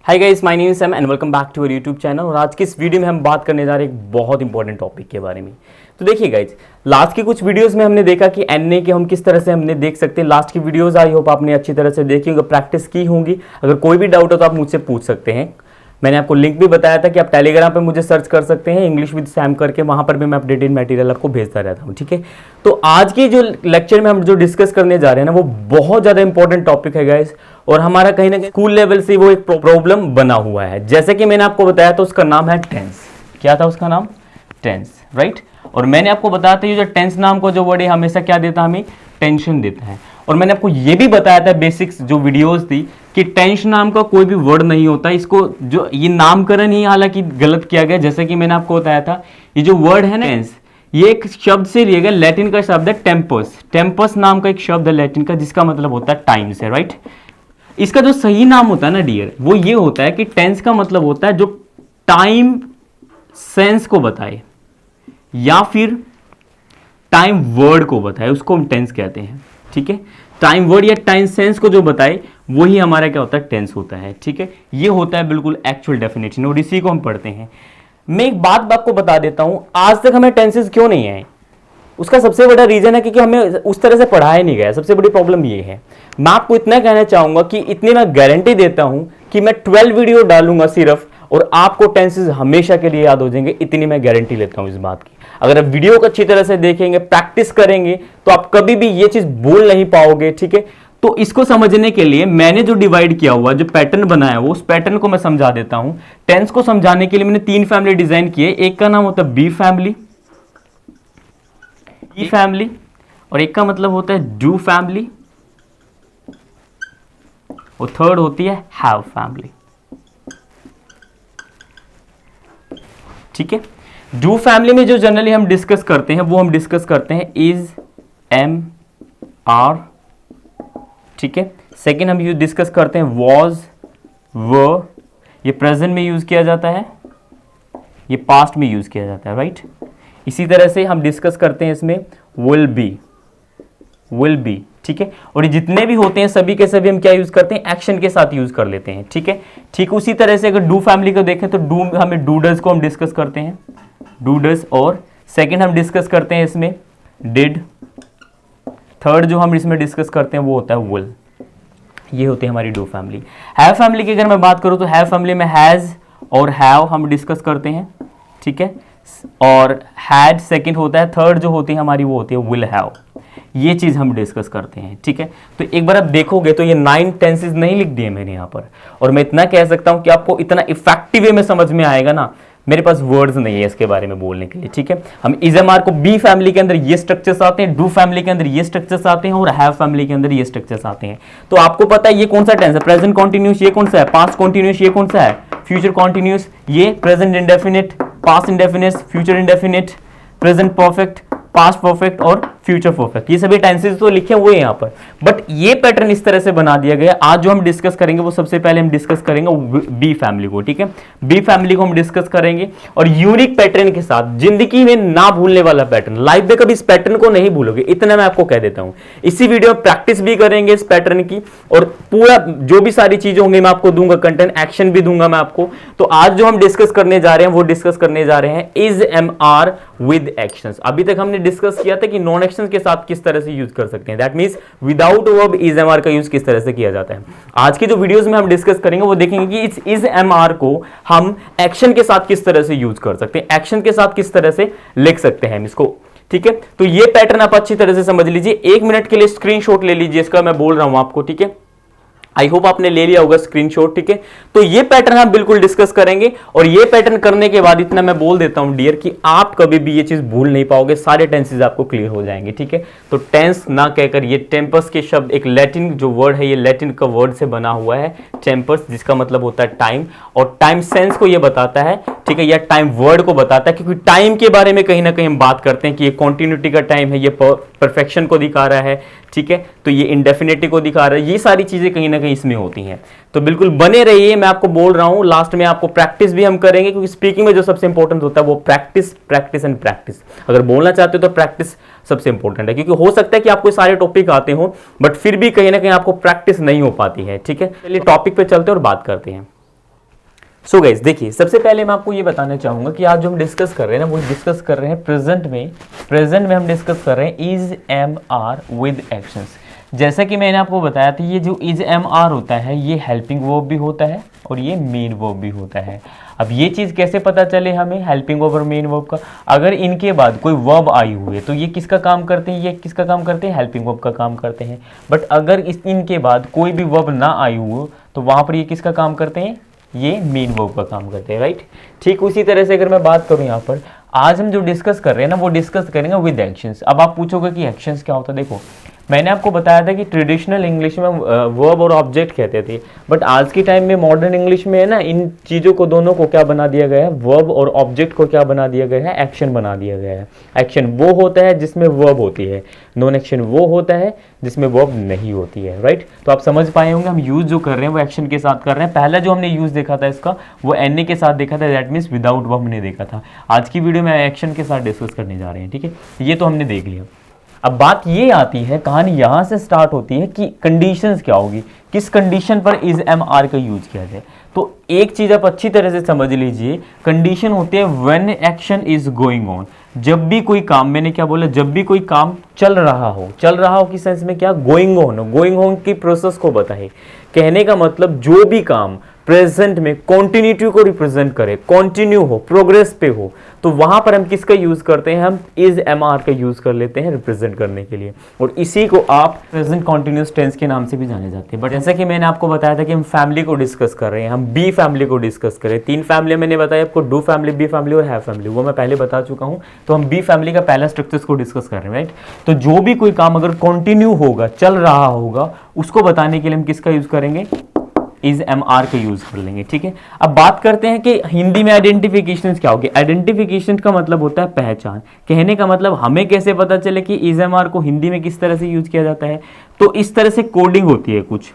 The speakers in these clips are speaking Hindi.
Hi guys, my name is Sam and welcome back to our YouTube channel. और आज की इस वीडियो में हम बात करने जा रहे हैं एक बहुत इंपॉर्टेंट टॉपिक के बारे में। तो देखिए गाइस, लास्ट की कुछ वीडियोस में हमने देखा कि एनए के हम किस तरह से हमने देख सकते हैं। लास्ट की वीडियोस आई होप आपने अच्छी तरह से देखी होगी, प्रैक्टिस की होंगी। अगर कोई भी डाउट हो तो आप मुझसे पूछ सकते हैं। मैंने आपको लिंक भी बताया था कि आप टेलीग्राम पे मुझे सर्च कर सकते हैं इंग्लिश विद सैम करके, वहां पर भी मैं अपडेटेड मटेरियल आपको भेजता रहता हूं। ठीक है, तो आज की जो लेक्चर में हम जो डिस्कस करने जा रहे हैं ना, वो बहुत ज्यादा इंपॉर्टेंट टॉपिक है गाइस। और हमारा कहीं ना कहीं स्कूल लेवल से वो एक प्रॉब्लम बना हुआ है। जैसे कि मैंने आपको बताया तो उसका नाम है टेंस। क्या था उसका नाम? Tense, right. और मैंने आपको बताया था ये जो टेंस नाम का जो वर्ड है हमेशा क्या देता है, हमें टेंशन देता है। और मैंने आपको ये भी बताया था बेसिक्स जो वीडियोस थी कि टेंस नाम का कोई भी वर्ड नहीं होता। इसको जो ये नामकरण ही हालांकि गलत किया गया। जैसे कि मैंने आपको बताया था ये जो वर्ड है ना टेंस, ये एक शब्द से लिया गया, लैटिन का शब्द है टेम्पस। टेम्पस नाम का एक शब्द है लैटिन का, जिसका मतलब होता है टाइम से, राइट। इसका जो सही नाम होता है ना डियर, वो ये होता है कि टेंस का मतलब होता है जो टाइम सेंस को बताए या फिर टाइम वर्ड को बताए, उसको हम टेंस कहते हैं। ठीक है, टाइम वर्ड या टाइम सेंस को जो बताए वही हमारा क्या होता है, टेंस होता है। ठीक है, ये होता है बिल्कुल एक्चुअल डेफिनेशन और इसी को हम पढ़ते हैं। मैं एक बात आपको बता देता हूं, आज तक हमें टेंसेस क्यों नहीं आए, उसका सबसे बड़ा रीजन है क्योंकि हमें उस तरह से पढ़ाया नहीं गया। सबसे बड़ी प्रॉब्लम ये है। मैं आपको इतना कहना चाहूंगा कि इतनी मैं गारंटी देता हूं कि मैं 12 वीडियो डालूंगा सिर्फ, और आपको टेंसेस हमेशा के लिए याद हो जाएंगे। इतनी मैं गारंटी लेता हूं इस बात की। अगर आप वीडियो को अच्छी तरह से देखेंगे, प्रैक्टिस करेंगे, तो आप कभी भी ये चीज भूल नहीं पाओगे। ठीक है, तो इसको समझने के लिए मैंने जो डिवाइड किया हुआ, जो पैटर्न बनाया हुआ, उस पैटर्न को मैं समझा देता हूं। टेंस को समझाने के लिए मैंने 3 फैमिली डिजाइन किए। एक का नाम होता है बी फैमिली, ई फैमिली, और एक का मतलब होता है डू फैमिली, और थर्ड होती है हैव फैमिली। ठीक है, डू फैमिली में जो जनरली हम डिस्कस करते हैं वो हम डिस्कस करते हैं इज, एम, आर। ठीक है, सेकेंड हम यूज डिस्कस करते हैं वॉज, वर। ये प्रेजेंट में यूज किया जाता है, ये पास्ट में यूज किया जाता है, राइट। इसी तरह से हम डिस्कस करते हैं इसमें विल बी, विल बी। ठीक है, और ये जितने भी होते हैं सभी के सभी हम क्या यूज करते हैं, एक्शन के साथ यूज कर लेते हैं। ठीक है, ठीक उसी तरह से अगर डू फैमिली को देखें तो डू हमें डूडर्स को हम डिस्कस करते हैं, डूडर्स। और सेकंड हम डिस्कस करते हैं इसमें डिड। थर्ड जो हम इसमें डिस्कस करते हैं वो होता है विल। ये होती है हमारी डू फैमिली। हैव फैमिली की अगर मैं बात करूं तो हैव फैमिली में हैज और हैव हम डिस्कस करते हैं। ठीक है, और हैड सेकंड होता है। थर्ड जो होती है हमारी वो होती है विल हैव। ये चीज हम डिस्कस करते हैं। ठीक है, तो एक बार आप देखोगे तो ये 9 टेंसेस नहीं लिख दिए मैंने यहाँ पर, और मैं इतना कह सकता हूं कि आपको इतना इफेक्टिव वे में समझ में आएगा ना, मेरे पास वर्ड्स नहीं है इसके बारे में बोलने के लिए। ठीक है, हम इज एम आर को बी फैमिली के अंदर ये स्ट्रक्चर्स आते हैं, डू फैमिली के अंदर ये स्ट्रक्चर्स आते हैं, और हैव फैमिली के अंदर ये स्ट्रक्चर्स आते हैं। तो आपको पता है ये कौन सा टेंस है, प्रेजेंट कॉन्टिन्यूस ये कौन सा है, पास्ट कॉन्टिन्यूस ये कौन सा है, फ्यूचर कॉन्टिन्यूस ये, present indefinite, past indefinite, future indefinite, present perfect, past perfect और फ्यूचर परफेक्ट। ये सभी टेंसेस तो लिखे हुए हैं यहाँ पर, बट ये पैटर्न इस तरह से बना दिया गया। आज जो हम डिस्कस करेंगे वो सबसे पहले हम डिस्कस करेंगे बी फैमिली को। ठीक है, बी फैमिली को हम डिस्कस करेंगे, और यूनिक पैटर्न के साथ, जिंदगी में ना भूलने वाला पैटर्न। लाइफ में कभी इस पैटर्न को नहीं भूलोगे, इतना मैं आपको कह देता हूं। इसी वीडियो में प्रैक्टिस भी करेंगे इस पैटर्न की, और पूरा जो भी सारी चीजें होंगी मैं आपको दूंगा, कंटेंट एक्शन भी दूंगा मैं आपको। तो आज जो हम डिस्कस करने जा रहे हैं वो डिस्कस करने जा रहे हैं is am are with actions. अभी तक हमने डिस्कस किया था कि नॉन एक्शंस के साथ किस तरह से यूज कर सकते हैं, that means without verb is am are का यूज किस तरह से किया जाता है। आज की जो वीडियोस में हम डिस्कस करेंगे वो देखेंगे कि इस इज एम आर को हम एक्शन के साथ किस तरह से यूज कर सकते हैं, एक्शन के साथ किस तरह से लिख सकते हैं हम इसको। ठीक है, तो ये पैटर्न आप अच्छी तरह से समझ लीजिए। 1 मिनट के लिए स्क्रीनशॉट ले लीजिए इसका, मैं बोल रहा हूं आपको। ठीक है, आई होप आपने ले लिया होगा स्क्रीनशॉट। ठीक है, तो ये पैटर्न हम बिल्कुल डिस्कस करेंगे, और ये पैटर्न करने के बाद इतना मैं बोल देता हूं डियर कि आप कभी भी ये चीज भूल नहीं पाओगे, सारे टेंसेस आपको क्लियर हो जाएंगे। ठीक है, तो टेंस ना कहकर ये टेम्पस के शब्द, एक लैटिन जो वर्ड है, ये लैटिन का वर्ड से बना हुआ है टेम्पस, जिसका मतलब होता है टाइम, और टाइम सेंस को ये बताता है। ठीक है, या टाइम वर्ड को बताता है, क्योंकि टाइम के बारे में कहीं ना कहीं हम बात करते हैं कि ये कॉन्टिन्यूटी का टाइम है, ये परफेक्शन को दिखा रहा है। ठीक है, तो ये इंडेफिनिटी को दिखा रहा है। ये सारी चीजें कहीं ना कहीं इसमें होती हैं। तो बिल्कुल बने रहिए, मैं आपको बोल रहा हूं। लास्ट में आपको प्रैक्टिस भी हम करेंगे, क्योंकि स्पीकिंग में जो सबसे इंपॉर्टेंट होता है वो प्रैक्टिस, प्रैक्टिस एंड प्रैक्टिस। अगर बोलना चाहते हो तो प्रैक्टिस सबसे इंपॉर्टेंट है, क्योंकि हो सकता है कि आपको सारे टॉपिक आते हो, बट फिर भी कहीं ना कहीं आपको प्रैक्टिस नहीं हो पाती है। ठीक है, चलिए टॉपिक पे चलते हैं और बात करते हैं। सो गाइस देखिए, सबसे पहले मैं आपको ये बताना चाहूंगा कि आज जो हम डिस्कस कर रहे हैं ना, वो डिस्कस कर रहे हैं प्रेजेंट में हम डिस्कस कर रहे हैं is am are with actions. जैसा कि मैंने आपको बताया था, ये जो इज एम आर होता है ये हेल्पिंग वर्ब भी होता है और ये मेन वर्ब भी होता है। अब ये चीज़ कैसे पता चले हमें, हेल्पिंग वर्ब और मेन वर्ब का? अगर इनके बाद कोई वर्ब आई हुई है तो ये किसका काम करते हैं, ये किसका काम करते हैं, हेल्पिंग वर्ब का काम करते हैं। बट अगर इनके बाद कोई भी वर्ब ना आई हो तो वहाँ पर ये किसका काम करते हैं, ये मेन वर्ब का काम करते हैं, राइट। ठीक उसी तरह से अगर मैं बात करूं यहाँ पर, आज हम जो डिस्कस कर रहे हैं ना, वो डिस्कस करेंगे विद एक्शंस। अब आप पूछोगे कि एक्शंस क्या होता है। देखो, मैंने आपको बताया था कि ट्रेडिशनल इंग्लिश में वर्ब और ऑब्जेक्ट कहते थे, बट आज के टाइम में मॉडर्न इंग्लिश में है ना, इन चीज़ों को दोनों को क्या बना दिया गया है, वर्ब और ऑब्जेक्ट को क्या बना दिया गया है, एक्शन बना दिया गया है। एक्शन वो होता है जिसमें वर्ब होती है, नॉन एक्शन वो होता है जिसमें वर्ब नहीं होती है, राइट। तो आप समझ पाए होंगे हम यूज जो कर रहे हैं वो एक्शन के साथ कर रहे हैं। पहला जो हमने यूज देखा था इसका, वो एन के साथ देखा था, दैट मीन्स विदाउट वर्ब हमने देखा था। आज की वीडियो में एक्शन के साथ डिस्कस करने जा रहे हैं, ठीक है। ये तो हमने देख लिया। अब बात ये आती है, कहानी यहां से स्टार्ट होती है कि कंडीशंस क्या होगी, किस कंडीशन पर इज एम आर का यूज किया जाए। तो एक चीज आप अच्छी तरह से समझ लीजिए, कंडीशन होती है when action is going on. जब भी कोई काम, मैंने क्या बोला, जब भी कोई काम चल रहा हो की सेंस में क्या, गोइंग ऑन की प्रोसेस को बताए। कहने का मतलब जो भी काम प्रेजेंट में कॉन्टिन्यूटी को रिप्रेजेंट करे, कॉन्टिन्यू हो, प्रोग्रेस पे हो, तो वहां पर हम किसका यूज करते हैं, हम इज एम आर का यूज कर लेते हैं रिप्रेजेंट करने के लिए। और इसी को आप प्रेजेंट कॉन्टिन्यूस टेंस के नाम से भी जाने जाते हैं। बट जैसा कि मैंने आपको बताया था कि हम फैमिली को डिस्कस कर रहे हैं, हम बी फैमिली को डिस्कस करें। 3 फैमिली मैंने बताया आपको, डू फैमिली, बी फैमिली और हैव फैमिली, वो मैं पहले बता चुका हूं। तो हम बी फैमिली का पहला स्ट्रक्चर्स को डिस्कस कर रहे हैं, राइट। तो जो भी कोई काम अगर कॉन्टिन्यू होगा, चल रहा होगा, उसको बताने के लिए हम किसका यूज करेंगे, इज एम आर का यूज कर लेंगे, ठीक है। अब बात करते हैं कि हिंदी में आइडेंटिफिकेशन क्या होगी। आइडेंटिफिकेशन का मतलब होता है पहचान। कहने का मतलब हमें कैसे पता चले कि इज एम आर को हिंदी में किस तरह से यूज किया जाता है। तो इस तरह से कोडिंग होती है, कुछ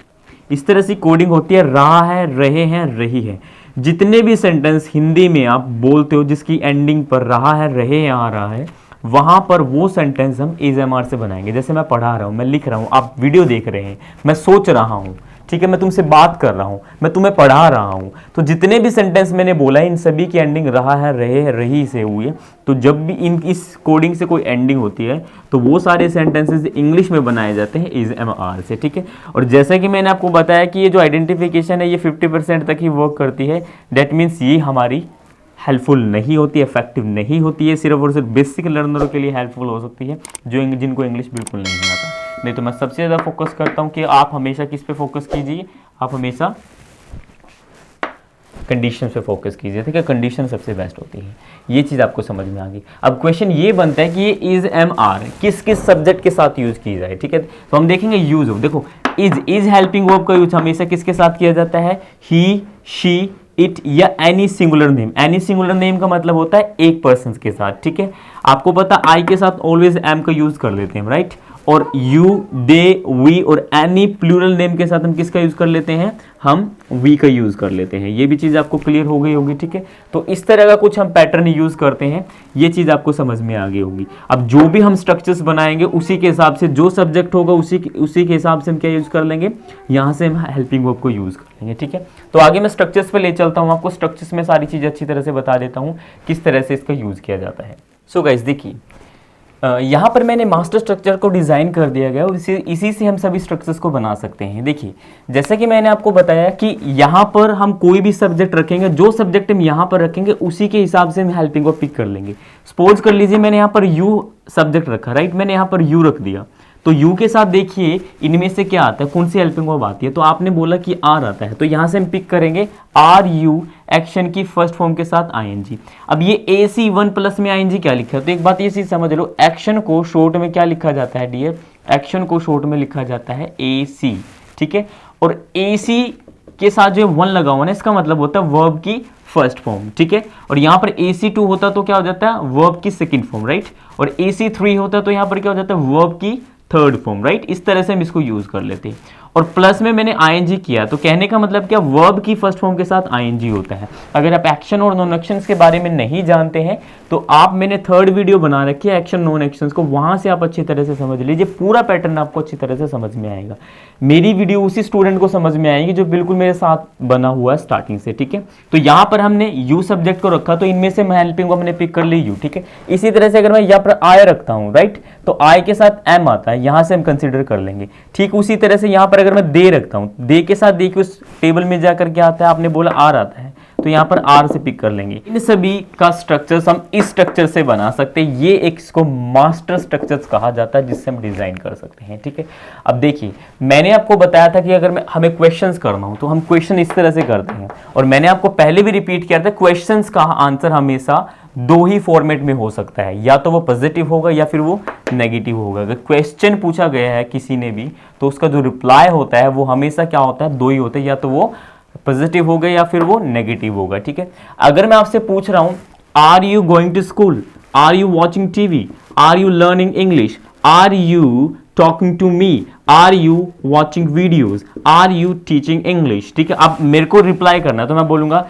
इस तरह से कोडिंग होती है, रहा है, रहे हैं, रही है। जितने भी सेंटेंस हिंदी में आप बोलते हो जिसकी एंडिंग पर रहा है, रहे हैं, आ रहा है, वहां पर वो सेंटेंस हम इज एम आर से बनाएंगे। जैसे मैं पढ़ा रहा हूं, मैं लिख रहा हूं, आप वीडियो देख रहे हैं, मैं सोच रहा हूं, ठीक है, मैं तुमसे बात कर रहा हूं, मैं तुम्हें पढ़ा रहा हूं। तो जितने भी सेंटेंस मैंने बोला है, इन सभी की एंडिंग रहा है, रहे है, रही से हुई है। तो जब भी इस कोडिंग से कोई एंडिंग होती है तो वो सारे सेंटेंसेस इंग्लिश में बनाए जाते हैं इज एम आर से, ठीक है। और जैसा कि मैंने आपको बताया कि ये जो आइडेंटिफिकेशन है ये 50% तक ही वर्क करती है। दैट मीन्स ये हमारी हेल्पफुल नहीं होती, इफेक्टिव नहीं होती है, सिर्फ और सिर्फ बेसिक लर्नरों के लिए हेल्पफुल हो सकती है, जिनको इंग्लिश बिल्कुल नहीं आता। नहीं तो मैं सबसे ज़्यादा फोकस करता हूँ कि आप हमेशा किस पे फोकस कीजिए, आप हमेशा कंडीशन पे फोकस कीजिए, ठीक है। कंडीशन सबसे बेस्ट होती है, ये चीज़ आपको समझ में आ गई। अब क्वेश्चन ये बनता है कि ये इज एम आर किस किस सब्जेक्ट के साथ यूज की जाए, ठीक है। तो हम देखेंगे यूज ऑफ, देखो इज हेल्पिंग वर्ब का यूज हमेशा किसके साथ किया जाता है, ही, शी, इट या any singular name. Any singular name का मतलब होता है एक पर्सन के साथ, ठीक है। आपको पता आई के साथ ऑलवेज एम का यूज कर लेते हैं, राइट। और यू, दे, वी और एनी प्लूरल नेम के साथ हम किसका यूज कर लेते हैं, हम वी का यूज कर लेते हैं। ये भी चीज आपको क्लियर हो गई होगी, ठीक है। तो इस तरह का कुछ हम पैटर्न यूज करते हैं, ये चीज आपको समझ में आ गई होगी। अब जो भी हम स्ट्रक्चर्स बनाएंगे उसी के हिसाब से, जो सब्जेक्ट होगा उसी के हिसाब से हम क्या यूज कर लेंगे, यहाँ से हम हेल्पिंग वर्ब को यूज कर लेंगे, ठीक है। तो आगे मैं स्ट्रक्चर्स पे ले चलता हूँ, आपको स्ट्रक्चर्स में सारी चीजें अच्छी तरह से बता देता हूँ किस तरह से इसका यूज किया जाता है। सो गाइस देखिए, यहाँ पर मैंने मास्टर स्ट्रक्चर को डिज़ाइन कर दिया गया और इसी से हम सभी स्ट्रक्चर्स को बना सकते हैं। देखिए, जैसा कि मैंने आपको बताया कि यहाँ पर हम कोई भी सब्जेक्ट रखेंगे, जो सब्जेक्ट हम यहाँ पर रखेंगे उसी के हिसाब से हम हेल्पिंग को पिक कर लेंगे। सपोज कर लीजिए मैंने यहाँ पर यू सब्जेक्ट रखा, राइट, मैंने यहाँ पर यू रख दिया। तो यू के साथ देखिए इनमें से क्या आता है, कौन सी हेल्पिंग वर्ब आती है। तो आपने बोला कि आर आता है, तो यहाँ से हम पिक करेंगे आर यू, एक्शन की फर्स्ट फॉर्म के साथ आईएनजी। अब ये AC 1+ में आईएनजी क्या लिखा है, तो एक बात ये चीज समझ लो, एक्शन को शॉर्ट में क्या लिखा जाता है डियर, एक्शन को शॉर्ट में लिखा जाता है AC, ठीक है। और AC के साथ जो 1 लगा हुआ ना, इसका मतलब होता है वर्ब की फर्स्ट फॉर्म, ठीक है। और यहाँ पर AC2 होता तो क्या हो जाता है, वर्ब की सेकंड फॉर्म, राइट। और AC3 होता तो यहाँ पर क्या हो जाता है, वर्ब की थर्ड फॉर्म, राइट। इस तरह से हम इसको यूज कर लेते हैं। और प्लस में मैंने आईएनजी किया, तो कहने का मतलब क्या, वर्ब की फर्स्ट फॉर्म के साथ आईएनजी होता है। अगर आप एक्शन और नॉन एक्शन के बारे में नहीं जानते हैं तो आप, मैंने थर्ड वीडियो बना रखी है एक्शन नॉन एक्शन को, वहां से आप अच्छी तरह से समझ लीजिए, पूरा पैटर्न आपको अच्छी तरह से समझ में आएगा। मेरी वीडियो उसी स्टूडेंट को समझ में आएगी जो बिल्कुल मेरे साथ बना हुआ है स्टार्टिंग से, ठीक है। तो यहाँ पर हमने यू सब्जेक्ट को रखा, तो इनमें से हेल्पिंग को हमने पिक कर ली यू, ठीक है। इसी तरह से अगर मैं यहाँ पर आई रखता हूँ, राइट, तो आई के साथ एम आता है, यहाँ से हम कंसिडर कर लेंगे। ठीक उसी तरह से यहाँ पर अगर मैं दे रखता हूँ, दे के साथ देखिए उस टेबल में जाकर क्या आता है, आपने बोला आर आता है, तो यहाँ पर आर से पिक कर लेंगे। इन सभी का स्ट्रक्चर्स हम इस स्ट्रक्चर से बना सकते हैं। ये एक इसको मास्टर स्ट्रक्चर्स कहा जाता है, जिससे हम डिजाइन कर सकते हैं, ठीक है। अब देखिए, मैंने आपको बताया था कि अगर हमें क्वेश्चंस करना हो तो हम क्वेश्चन इस तरह से करते हैं, और मैंने आपको पहले भी रिपीट किया था, क्वेश्चंस का आंसर हमेशा दो ही फॉर्मेट में हो सकता है, या तो वो पॉजिटिव होगा या फिर वो नेगेटिव होगा। अगर क्वेश्चन पूछा गया है किसी ने भी, तो उसका जो रिप्लाई होता है वो हमेशा क्या होता है, दो ही होते हैं, या तो वो पॉजिटिव होगा या फिर वो नेगेटिव होगा, ठीक है। अगर मैं आपसे पूछ रहा हूं, are you going to school, are you watching TV, are you learning English, are you talking to me, are you watching videos, are you teaching English, ठीक है। अब मेरे को रिप्लाई करना है, तो मैं बोलूंगा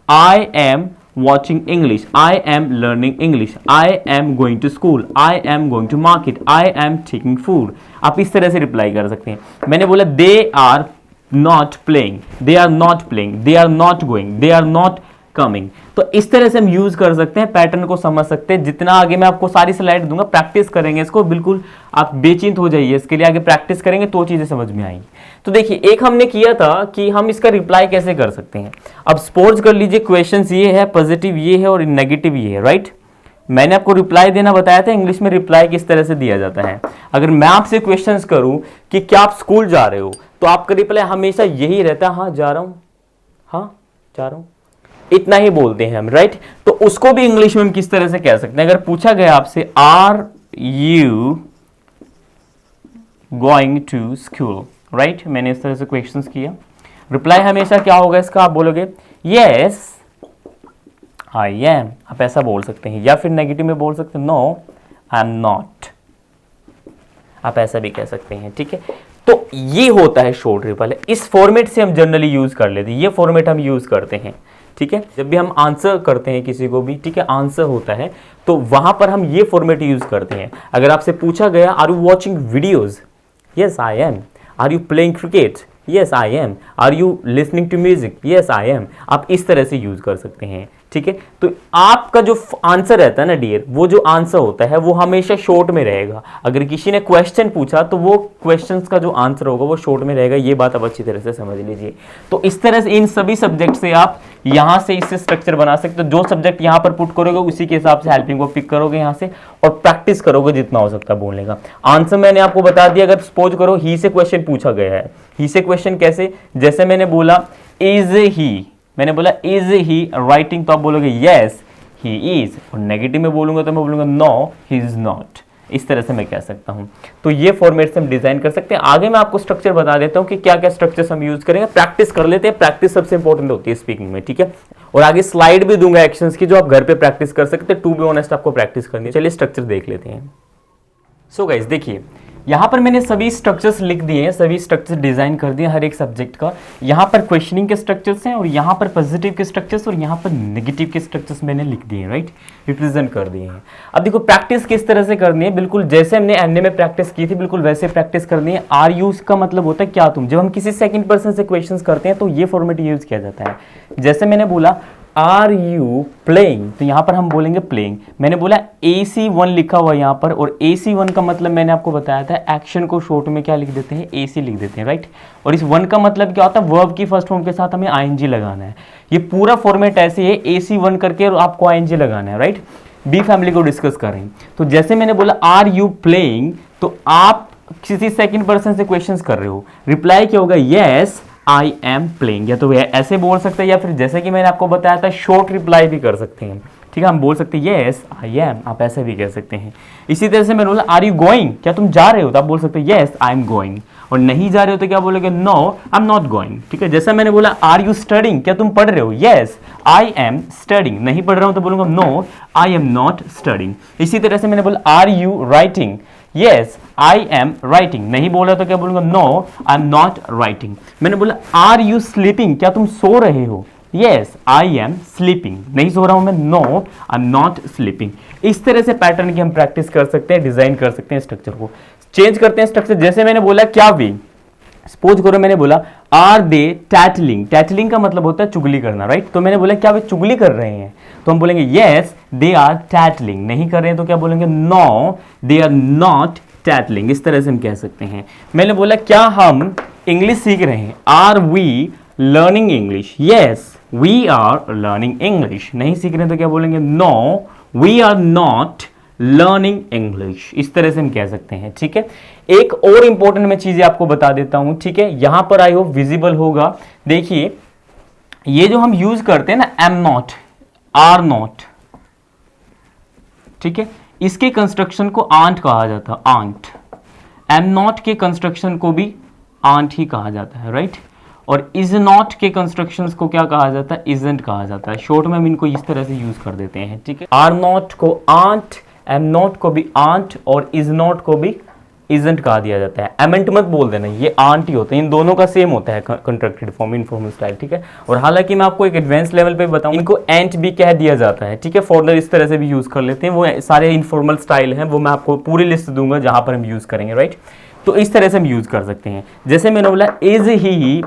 I am watching English, I am learning English, I am going to school, I am going to market, I am taking food। आप इस तरह से रिप्लाई कर सकते हैं। मैंने बोला they are not playing, they are not playing, they are not going, they are not coming। तो इस तरह से हम यूज कर सकते हैं, पैटर्न को समझ सकते हैं। जितना आगे मैं आपको सारी स्लाइड दूंगा, प्रैक्टिस करेंगे इसको, बिल्कुल आप बेचिंत हो जाइए इसके लिए, आगे प्रैक्टिस करेंगे तो चीजें समझ में आएंगी। तो देखिए, एक हमने किया था कि हम इसका रिप्लाई कैसे कर सकते हैं। अब सपोज कर लीजिए क्वेश्चंस ये है, पॉजिटिव ये है और नेगेटिव ये है, राइट। मैंने आपको रिप्लाई देना बताया था, इंग्लिश में रिप्लाई किस तरह से दिया जाता है। अगर मैं आपसे क्वेश्चंस करूं कि क्या आप स्कूल जा रहे हो, तो आपका रिप्लाई हमेशा यही रहता है, हाँ जा रहा हूं, हाँ जा रहा हूं, इतना ही बोलते हैं हम, राइट। तो उसको भी इंग्लिश में हम किस तरह से कह सकते हैं। अगर पूछा गया आपसे are you going to school, right, मैंने इस तरह से क्वेश्चंस किया, रिप्लाई हमेशा क्या होगा इसका, आप बोलोगे यस आई एम, आप ऐसा बोल सकते हैं, या फिर नेगेटिव में बोल सकते हैं नो आई एम नॉट, आप ऐसा भी कह सकते हैं, ठीक है। तो ये होता है शॉर्ट रिप्लाई। इस फॉर्मेट से हम जनरली यूज कर लेते हैं, ये फॉर्मेट हम यूज करते हैं, ठीक है। जब भी हम आंसर करते हैं किसी को भी, ठीक है, आंसर होता है, तो वहां पर हम ये फॉर्मेट यूज करते हैं। अगर आपसे पूछा गया are you watching videos, yes I am, are you playing cricket, yes I am, are you listening to music, yes I am, आप इस तरह से यूज कर सकते हैं, ठीक है। तो आपका जो आंसर रहता है ना डियर, वो जो आंसर होता है वो हमेशा शॉर्ट में रहेगा। अगर किसी ने क्वेश्चन पूछा तो वो क्वेश्चंस का जो आंसर होगा वो शॉर्ट में रहेगा, ये बात आप अच्छी तरह से समझ लीजिए। तो इस तरह से इन सभी सब्जेक्ट से आप यहां से इससे स्ट्रक्चर बना सकते हो। जो सब्जेक्ट यहां पर पुट करोगे उसी के हिसाब से हेल्पिंग को पिक करोगे यहां से, और प्रैक्टिस करोगे जितना हो सकता है बोलने का। आंसर मैंने आपको बता दिया। अगर सपोज करो ही से क्वेश्चन पूछा गया है, ही से क्वेश्चन कैसे, जैसे मैंने बोला इज ही, मैंने बोला इज ही राइटिंग, तो आप बोलोगे यस ही इज, और नेगेटिव में बोलूंगा तो मैं बोलूंगा नो ही इज नॉट। इस तरह से मैं कह सकता हूं। तो ये फॉर्मेट से हम डिजाइन कर सकते हैं। आगे मैं आपको स्ट्रक्चर बता देता हूं कि क्या क्या स्ट्रक्चर्स हम यूज करेंगे। प्रैक्टिस कर लेते हैं, प्रैक्टिस सबसे इंपॉर्टेंट होती है स्पीकिंग में, ठीक है। और आगे स्लाइड भी दूंगा एक्शंस की, जो आप घर पे प्रैक्टिस कर सकते हैं। टू बी ऑनेस्ट आपको प्रैक्टिस करनी है। चलिए स्ट्रक्चर देख लेते हैं। सो गाइस देखिए, यहाँ पर मैंने सभी स्ट्रक्चर्स लिख दिए हैं, सभी स्ट्रक्चर्स डिजाइन कर दिए हर एक सब्जेक्ट का। यहाँ पर क्वेश्चनिंग के स्ट्रक्चर्स हैं, और यहाँ पर पॉजिटिव के स्ट्रक्चर्स, और यहाँ पर नेगेटिव के स्ट्रक्चर्स मैंने लिख दिए हैं, राइट, रिप्रेजेंट कर दिए हैं। अब देखो प्रैक्टिस किस तरह से करनी है, बिल्कुल जैसे हमने एनए में प्रैक्टिस की थी बिल्कुल वैसे प्रैक्टिस करनी है। आर यूज का मतलब होता है क्या तुम। जब हम किसी सेकंड पर्सन से क्वेश्चन करते हैं तो ये फॉर्मेट यूज किया जाता है। जैसे मैंने बोला आर यू प्लेइंग, तो यहां पर हम बोलेंगे प्लेइंग। मैंने बोला AC1 लिखा हुआ यहां पर, और AC1 का मतलब मैंने आपको बताया था, एक्शन को शॉर्ट में क्या लिख देते हैं, AC लिख देते हैं, राइट। और इस 1 का मतलब क्या होता है, वर्ब की फर्स्ट फॉर्म के साथ हमें ING लगाना है। ये पूरा फॉर्मेट ऐसे है, AC1 करके और आपको ING लगाना है, राइट। बी फैमिली को डिस्कस कर रहे हैं। तो जैसे मैंने बोला आर यू प्लेइंग, तो आप किसी सेकंड पर्सन से क्वेश्चंस कर रहे हो, रिप्लाई क्या होगा, यस आई एम प्लेइंग। या तो ऐसे बोल सकते हैं, या फिर जैसे कि मैंने आपको बताया था शॉर्ट रिप्लाई भी कर सकते हैं, ठीक है। हम बोल सकते हैं यस आई एम, आप ऐसे भी कह सकते हैं। इसी तरह से मैंने बोला आर यू गोइंग, क्या तुम जा रहे हो, तो आप बोल सकते हैं यस आई एम गोइंग। और नहीं जा रहे हो तो क्या बोलोगे, no I am not going, ठीक है। जैसा मैंने बोला आर यू स्टडिंग, क्या तुम पढ़ रहे हो, यस आई एम स्टडिंग। नहीं पढ़ रहा हूं तो बोलूंगा no I am not studying. इसी तरह से मैंने बोला are you writing, yes I am writing, नहीं बोला तो क्या बोलूंगा, no I am not writing. मैंने बोला आर यू स्लीपिंग, क्या तुम सो रहे हो, यस आई एम स्लीपिंग, नहीं सो रहा हूं मैं, no I am not sleeping. इस तरह से पैटर्न की हम प्रैक्टिस कर सकते हैं, डिजाइन कर सकते हैं, स्ट्रक्चर को चेंज करते हैं स्ट्रक्चर। जैसे मैंने बोला क्या वे, सपोज करो मैंने बोला आर दे टैटलिंग, टैटलिंग का मतलब होता है चुगली करना, राइट। तो मैंने बोला क्या वे चुगली कर रहे हैं, तो हम बोलेंगे यस दे आर टैटलिंग, नहीं कर रहे हैं तो क्या बोलेंगे, नो दे आर नॉट टैटलिंग। इस तरह से हम कह सकते हैं। मैंने बोला क्या हम इंग्लिश सीख रहे हैं, are we learning English, yes we are learning English, नहीं सीख रहे हैं तो क्या बोलेंगे, no we are not learning English. इस तरह से हम कह सकते हैं, ठीक है। एक और इंपॉर्टेंट मैं चीजें आपको बता देता हूं, ठीक है, यहां पर आई होप विजिबल होगा। देखिए ये जो हम यूज करते हैं ना, एम नॉट, आर नॉट, ठीक है, इसके कंस्ट्रक्शन को आंट कहा जाता है, आंट। एम नॉट के कंस्ट्रक्शन को भी आंट ही कहा जाता है, राइट। और इज नॉट के कंस्ट्रक्शंस को क्या कहा जाता है, इजंट कहा जाता है। शॉर्ट में हम इनको इस तरह से यूज कर देते हैं, ठीक है। आर नॉट को आंट, एम नॉट को भी आंट और इज नॉट को भी इजंट कहा दिया जाता है। एमेंट मत बोल देना, ये आंट ही होते हैं, इन दोनों का सेम होता है कंट्रैक्टेड फॉर्म, इनफॉर्मल स्टाइल, ठीक है। और हालांकि मैं आपको एक एडवांस लेवल पे बताऊं, इनको एंट भी कह दिया जाता है, ठीक है। फॉर्दर इस तरह से भी यूज कर लेते हैं, वो सारे इनफॉर्मल स्टाइल हैं, वो मैं आपको पूरी लिस्ट दूंगा जहां पर हम यूज करेंगे, राइट। तो इस तरह से हम यूज कर सकते हैं। जैसे मैंने बोला इज ही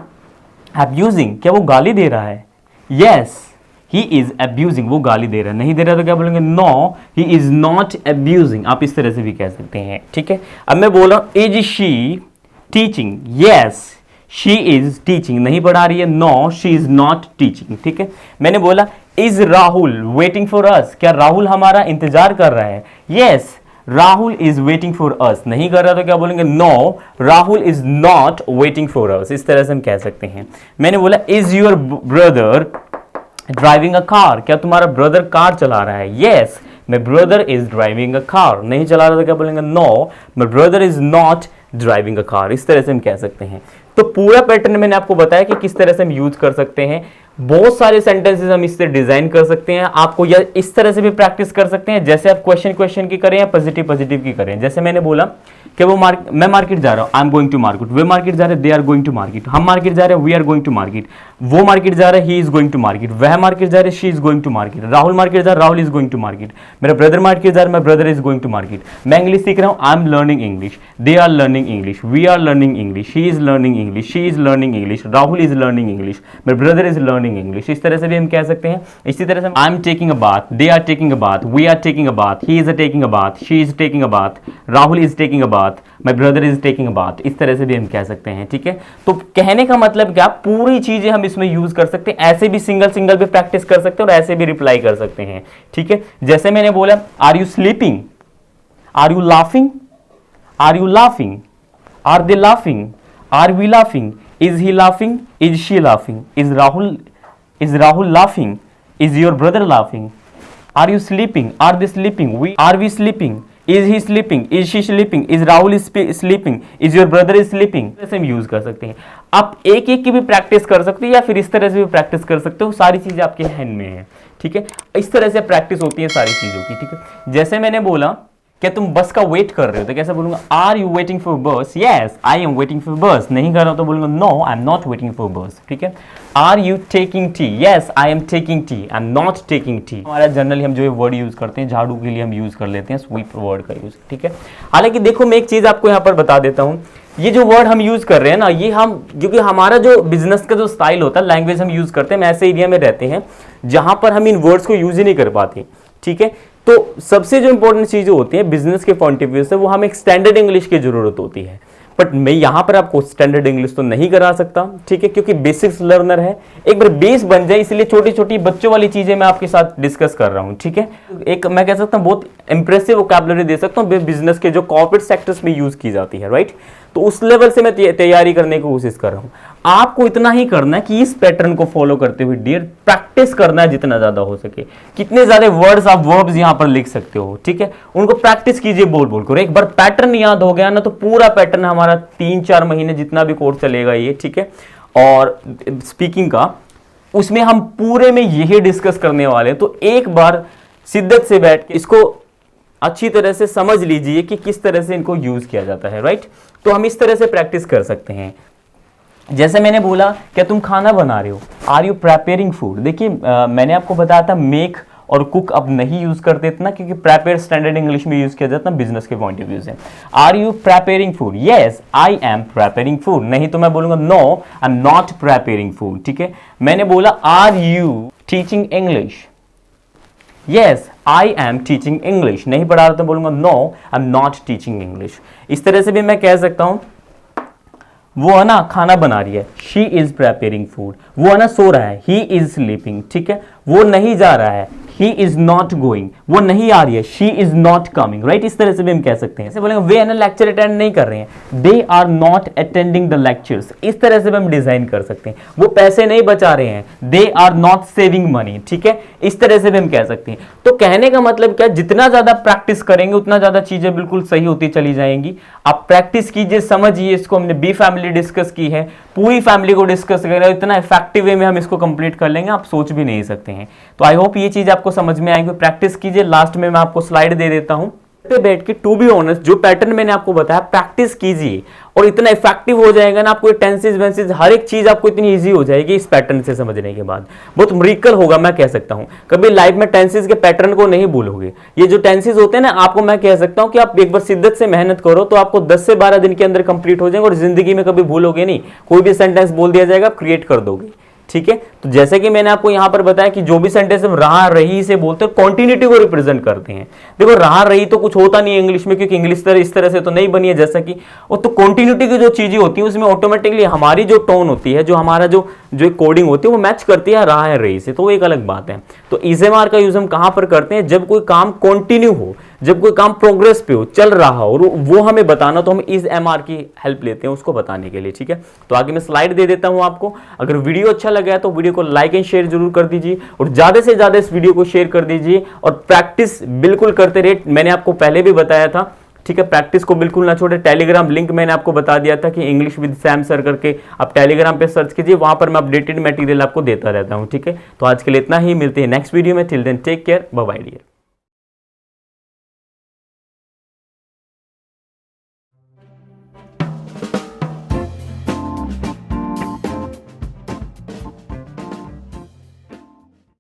अब्यूजिंग, क्या वो गाली दे रहा है, यस ही इज अब्यूजिंग, वो गाली दे रहा है, नहीं दे रहा तो क्या बोलेंगे, no he is not abusing. आप इस तरह से भी कह सकते हैं, ठीक है। अब मैं बोल रहा हूं is she teaching, yes she is teaching, नहीं पढ़ा रही है, no she is not teaching, ठीक है। मैंने बोला is Rahul waiting for us, क्या राहुल हमारा इंतजार कर रहा है, yes Rahul is waiting for us, नहीं कर रहा तो क्या बोलेंगे, no Rahul is not waiting for us. इस तरह से हम कह सकते हैं। मैंने बोला is your brother driving a car, क्या तुम्हारा ब्रदर कार चला रहा है, yes my brother is driving a car, नहीं चला रहा तो क्या बोलेंगे, know my brother is not driving a car. इस तरह से हम कह सकते हैं। तो पूरा पैटर्न मैंने आपको बताया कि किस तरह से हम यूज कर सकते हैं। बहुत सारे सेंटेंसेस हम इससे डिजाइन कर सकते हैं। आपको या इस तरह से भी प्रैक्टिस कर सकते हैं, जैसे आप क्वेश्चन की करें या पॉजिटिव की करें। जैसे मैंने बोला कि मैं मार्केट जा रहा हूं, I am going to market, वे मार्केट जा रहे, they are going to market, हम मार्केट जा रहे हैं, we are going to market, वो मार्केट जा रहा है, he is going to market, वह मार्केट जा रहे, she is going to market, Rahul market जा रहा, Rahul is going to market, मेरा ब्रदर मार्केट जा रहा है, my brother is going to market. मैं इंग्लिश सीख रहा हूं, I am learning English, they are learning English, we are learning English, he is learning English, she is learning English, Rahul is learning English, my brother is learning English. इस तरह से भी हम कह सकते हैं। इसी तरह से I am taking a bath, they are taking a bath, we are taking a bath, he is taking a bath, she is taking a bath, Rahul is taking a bath, my brother is taking a bath. इस तरह से भी हम कह सकते हैं, ठीक है। तो कहने का मतलब क्या, पूरी चीजें हम इसमें यूज कर सकते हैं। ऐसे भी सिंगल भी प्रैक्टिस कर सकते हैं और ऐसे भी रिप्लाई कर सकते हैं, ठीक है। जैसे मैंने बोला are you sleeping, are you laughing, are you laughing, are they laughing, are we laughing, is he laughing, is she laughing, is Rahul laughing, is your brother laughing, are you sleeping, are they sleeping, are we sleeping, is he sleeping, is she sleeping, is Rahul sleeping, is your brother is sleeping. ऐसे हम यूज कर सकते हैं। आप एक की भी प्रैक्टिस कर सकते हैं या फिर इस तरह से भी प्रैक्टिस कर सकते हो, सारी चीजें आपके हैंड में है, ठीक है। इस तरह से प्रैक्टिस होती है सारी चीजों की, ठीक है। जैसे मैंने बोला क्या तुम बस का वेट कर रहे हो, तो कैसे बोलूंगा, are you waiting for bus, yes I am waiting for bus, नहीं कर रहा हूं तो बोलूंगा, no I am not waiting for bus, ठीक है। Are you taking tea, yes I am taking tea, I am not taking tea. हमारा जनरली हम जो वर्ड यूज करते हैं, झाड़ू के लिए हम यूज कर लेते हैं स्वीप वर्ड का यूज, ठीक है। हालांकि देखो मैं एक चीज आपको यहाँ पर बता देता हूँ, ये जो वर्ड हम यूज कर रहे हैं ना, ये हम, क्योंकि हमारा जो बिजनेस का जो स्टाइल होता है, लैंग्वेज हम यूज करते हैं, हम ऐसे एरिया में रहते हैं जहां पर हम इन वर्ड्स को यूज ही नहीं कर पाते, ठीक है। तो सबसे जो इंपॉर्टेंट चीजें होती है बिजनेस के पॉइंट ऑफ व्यू से, वो हमें एक स्टैंडर्ड इंग्लिश की जरूरत होती है। बट मैं यहां पर आपको स्टैंडर्ड इंग्लिश तो नहीं करा सकता, ठीक है, क्योंकि बेसिक्स लर्नर है, एक बार बेस बन जाए, इसलिए छोटी छोटी बच्चों वाली चीजें मैं आपके साथ डिस्कस कर रहा हूं, ठीक है। एक मैं कह सकता हूं बहुत इंप्रेसिव वोकैबुलरी दे सकता हूं बिजनेस के जो कॉर्पोरेट सेक्टर्स में यूज की जाती है, राइट। तो उस लेवल से मैं तैयारी करने की कोशिश कर रहा हूं। आपको इतना ही करना है कि इस पैटर्न को फॉलो करते हुए डियर प्रैक्टिस करना है जितना ज्यादा हो सके। कितने ज्यादा वर्ड्स आप वर्ब्स यहां पर लिख सकते हो, ठीक है, उनको प्रैक्टिस कीजिए बोल बोल कर। एक बार पैटर्न याद हो गया ना, तो पूरा पैटर्न हमारा 3-4 महीने जितना भी कोर्स चलेगा ये, ठीक है। और स्पीकिंग का उसमें हम पूरे में यही डिस्कस करने वाले हैं। तो एक बार शिद्दत से बैठ के इसको अच्छी तरह से समझ लीजिए कि किस तरह से इनको यूज किया जाता है, राइट। तो हम इस तरह से प्रैक्टिस कर सकते हैं। जैसे मैंने बोला, क्या तुम खाना बना रहे हो, आर यू प्रिपेयरिंग फूड। देखिए मैंने आपको बताया था मेक और कुक अब नहीं यूज करते इतना, क्योंकि प्रिपेयर स्टैंडर्ड इंग्लिश में यूज किया जाता है बिजनेस के पॉइंट ऑफ व्यू से। Are you preparing food, yes I am preparing food. नहीं तो मैं बोलूंगा no I am not preparing food, ठीक है। मैंने बोला are you teaching English, yes I am teaching English. नहीं पढ़ा रहा तो बोलूंगा no I am not teaching English. इस तरह से भी मैं कह सकता हूं, वो है ना खाना बना रही है, शी इज प्रिपेयरिंग फूड। वो है ना सो रहा है, ही इज स्लीपिंग, ठीक है। वो नहीं जा रहा है, ही इज नॉट गोइंग। वो नहीं आ रही है, she is not coming, right. इस तरह से भी हम कह सकते हैं। ऐसे बोलेंगे वे है ना लेक्चर अटेंड नहीं कर रहे हैं, they are not attending the lectures. इस तरह से भी हम डिजाइन कर सकते हैं। वो पैसे नहीं बचा रहे हैं, they are not saving money, ठीक है। इस तरह से भी हम कह सकते हैं। तो कहने का मतलब क्या, जितना ज्यादा प्रैक्टिस करेंगे उतना ज्यादा चीजें बिल्कुल सही होती चली जाएंगी। आप प्रैक्टिस कीजिए, समझिए इसको। हमने बी फैमिली डिस्कस की है, पूरी फैमिली को डिस्कस कर रहे हो, इतना इफेक्टिव वे में हम इसको कंप्लीट कर लेंगे, आप सोच भी नहीं सकते हैं। तो आई होप ये चीज आपको समझ में आएगी। प्रैक्टिस कीजिए। लास्ट में मैं आपको स्लाइड दे देता हूं पे बैठ के, टू बी ऑनेस्ट जो पैटर्न मैंने आपको बताया प्रैक्टिस कीजिए और इतना इफेक्टिव हो जाएगा ना, आपको टेंसेस वेंसेस हर एक चीज आपको इतनी इजी हो जाएगी इस पैटर्न से समझने के बाद। बहुत मिरेकल होगा मैं कह सकता हूं। कभी लाइफ में टेंसेस के पैटर्न को नहीं भूलोगे। ये जो टेंसेस होते हैं ना, आपको मैं कह सकता हूं कि आप एक बार शिद्दत से मेहनत करो तो आपको 10 से 12 दिन के अंदर कंप्लीट हो जाएंगे और जिंदगी में कभी भूलोगे नहीं। कोई भी सेंटेंस बोल दिया जाएगा, आप क्रिएट कर दोगे, ठीक है। तो जैसे कि मैंने आपको यहां पर बताया कि जो भी सेंटेंस हम रहा रही से बोलते हैं, कॉन्टिन्यूटी को रिप्रेजेंट करते हैं। देखो रहा रही तो कुछ होता नहीं है इंग्लिश में, क्योंकि इंग्लिश इस तरह से तो नहीं बनी है जैसा कि, और तो कॉन्टिन्यूटी की जो चीजें होती है उसमें ऑटोमेटिकली हमारी जो टोन होती है, जो हमारा जो कोडिंग होती है वो मैच करती है रहा है रही से, तो वो एक अलग बात है। तो इज एम आर का यूज हम कहां पर करते हैं, जब कोई काम कंटिन्यू हो, जब कोई काम प्रोग्रेस पे हो, चल रहा हो, और वो हमें बताना, तो हम इज एम आर की हेल्प लेते हैं उसको बताने के लिए, ठीक है। तो आगे मैं स्लाइड दे देता हूं आपको। अगर वीडियो अच्छा लगा है तो वीडियो को लाइक एंड शेयर जरूर कर दीजिए और ज्यादा से ज्यादा इस वीडियो को शेयर कर दीजिए और प्रैक्टिस बिल्कुल करते रहे। मैंने आपको पहले भी बताया था, ठीक है, प्रैक्टिस को बिल्कुल ना छोड़े। टेलीग्राम लिंक मैंने आपको बता दिया था कि इंग्लिश विद सैम सर करके आप टेलीग्राम पे सर्च कीजिए, वहां पर मैं अपडेटेड मटेरियल आपको देता रहता हूं, ठीक है। तो आज के लिए इतना ही, मिलते हैं नेक्स्ट वीडियो में। Till then take care, bye bye dear.